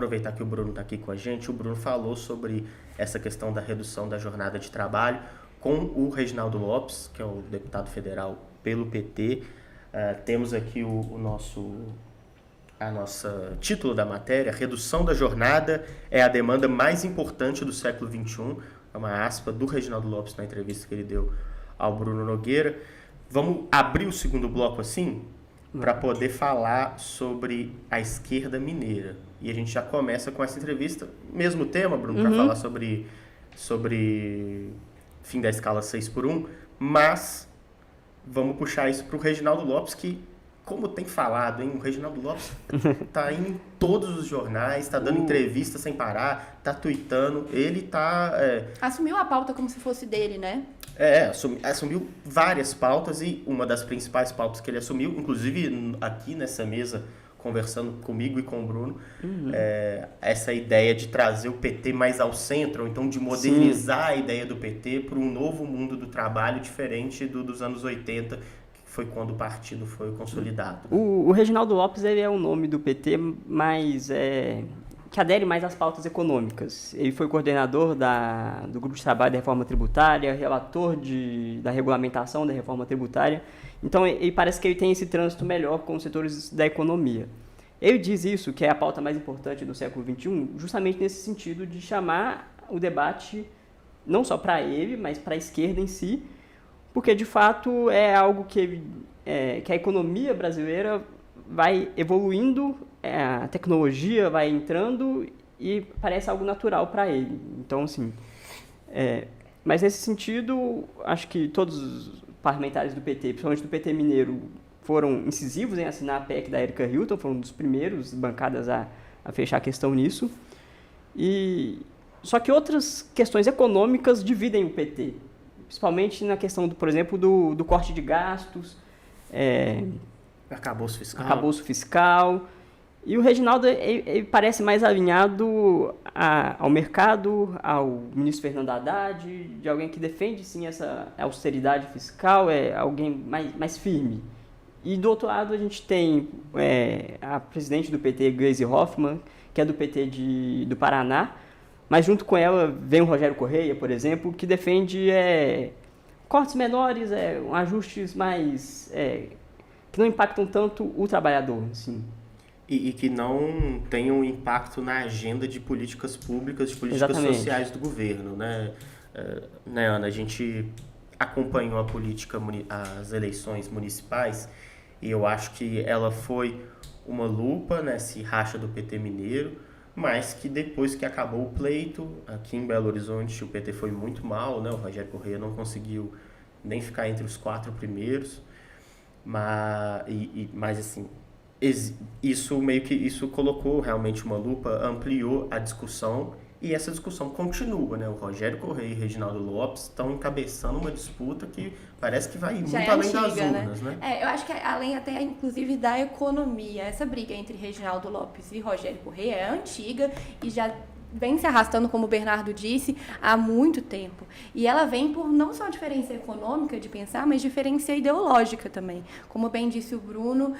aproveitar que o Bruno está aqui com a gente. O Bruno falou sobre essa questão da redução da jornada de trabalho com o Reginaldo Lopes, que é o deputado federal pelo PT. Temos aqui o nosso título da matéria: redução da jornada é a demanda mais importante do século XXI. É uma aspa do Reginaldo Lopes na entrevista que ele deu ao Bruno Nogueira. Vamos abrir o segundo bloco assim, para poder falar sobre a esquerda mineira. E a gente já começa com essa entrevista, mesmo tema, Bruno, para falar sobre fim da escala 6x1, mas vamos puxar isso para o Reginaldo Lopes, que, como tem falado, hein, o Reginaldo Lopes está indo em todos os jornais, está dando entrevista sem parar, está tuitando, ele está... Assumiu a pauta como se fosse dele, né? Assumiu várias pautas, e uma das principais pautas que ele assumiu, inclusive aqui nessa mesa, conversando comigo e com o Bruno, essa ideia de trazer o PT mais ao centro, ou então de modernizar a ideia do PT para um novo mundo do trabalho diferente dos anos 80, que foi quando o partido foi consolidado. O Reginaldo Lopes, ele é o nome do PT, mas que adere mais às pautas econômicas. Ele foi coordenador do Grupo de Trabalho da Reforma Tributária, relator da regulamentação da Reforma Tributária. Então, ele parece que ele tem esse trânsito melhor com os setores da economia. Ele diz isso, que é a pauta mais importante do século XXI, justamente nesse sentido de chamar o debate não só para ele, mas para a esquerda em si, porque, de fato, é algo que a economia brasileira vai evoluindo, a tecnologia vai entrando e parece algo natural para ele. Então, assim, mas nesse sentido, acho que todos os parlamentares do PT, principalmente do PT mineiro, foram incisivos em assinar a PEC da Erika Hilton, foram um dos primeiros bancadas a fechar a questão nisso. Só que outras questões econômicas dividem o PT, principalmente na questão, por exemplo, do corte de gastos, arcabouço fiscal. E o Reginaldo ele parece mais alinhado ao mercado, ao ministro Fernando Haddad, de alguém que defende sim essa austeridade fiscal, alguém mais firme. E do outro lado a gente tem a presidente do PT, Gleisi Hoffmann, que é do PT do Paraná, mas junto com ela vem o Rogério Correia, por exemplo, que defende cortes menores, ajustes mais... que não impactam tanto o trabalhador, assim. E que não tenham impacto na agenda de políticas públicas, de políticas Exatamente. sociais do governo, né? Ana, a gente acompanhou as eleições municipais, e eu acho que ela foi uma lupa nesse racha do PT mineiro, mas que depois que acabou o pleito, aqui em Belo Horizonte o PT foi muito mal, né? O Rogério Correia não conseguiu nem ficar entre os 4 primeiros, mas assim, isso colocou realmente uma lupa, ampliou a discussão, e essa discussão continua, né? O Rogério Correia e Reginaldo Lopes estão encabeçando uma disputa que parece que vai muito além das urnas, né? Eu acho que além até, inclusive, da economia. Essa briga entre Reginaldo Lopes e Rogério Correia é antiga e já vem se arrastando, como o Bernardo disse, há muito tempo. E ela vem por não só diferença econômica de pensar, mas diferença ideológica também. Como bem disse o Bruno,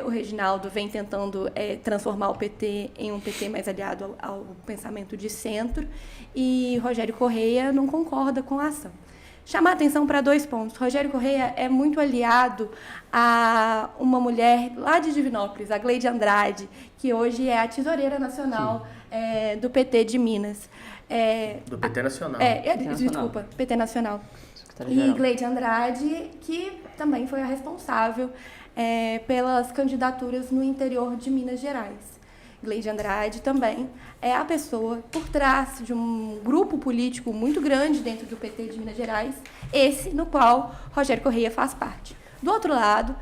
o Reginaldo vem tentando transformar o PT em um PT mais aliado ao pensamento de centro, e Rogério Correia não concorda com a ação. Chamar atenção para 2 pontos. Rogério Correia é muito aliado a uma mulher lá de Divinópolis, a Gleide Andrade, que hoje é a tesoureira nacional do PT de Minas. Do PT Nacional. Desculpa, PT Nacional. E Gleide Andrade, que também foi a responsável pelas candidaturas no interior de Minas Gerais. Gleide Andrade também é a pessoa por trás de um grupo político muito grande dentro do PT de Minas Gerais, esse no qual Rogério Correia faz parte. Do outro lado,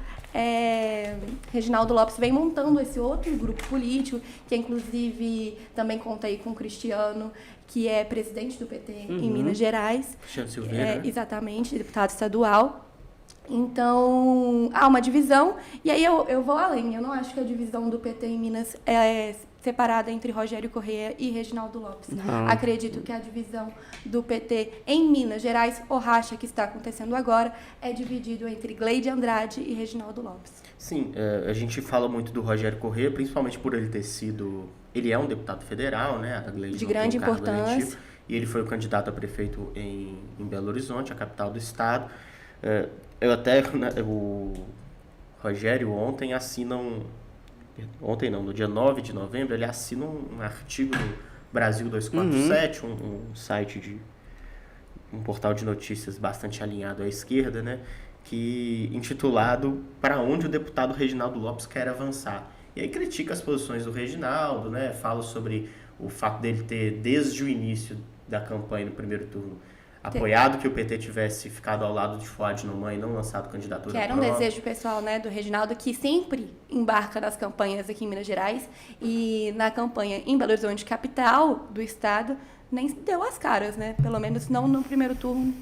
Reginaldo Lopes vem montando esse outro grupo político, que inclusive também conta aí com o Cristiano, que é presidente do PT em Minas Gerais. Cristiano Silveira. Exatamente, deputado estadual. Então, há uma divisão, e aí eu vou além. Eu não acho que a divisão do PT em Minas separada entre Rogério Correia e Reginaldo Lopes. Não. Acredito que a divisão do PT em Minas Gerais, o racha que está acontecendo agora, é dividido entre Gleide Andrade e Reginaldo Lopes. Sim, a gente fala muito do Rogério Correia, principalmente por ele ter sido... Ele é um deputado federal, né? A Gleide De não tem grande um cargo importância. eletivo, e ele foi o candidato a prefeito em Belo Horizonte, a capital do estado. Eu até... O Rogério ontem assina Ontem não, no dia 9 de novembro, ele assina um artigo no Brasil 247, um site um portal de notícias bastante alinhado à esquerda, né? Que intitulado Para onde o deputado Reginaldo Lopes quer avançar. E aí critica as posições do Reginaldo, né? Fala sobre o fato dele ter, desde o início da campanha no primeiro turno, apoiado que o PT tivesse ficado ao lado de Fuad Noman e não lançado candidatura Que era um própria. desejo pessoal, né, do Reginaldo, que sempre embarca nas campanhas aqui em Minas Gerais, e na campanha em Belo Horizonte, capital do estado, nem deu as caras, né? Pelo menos não no primeiro turno,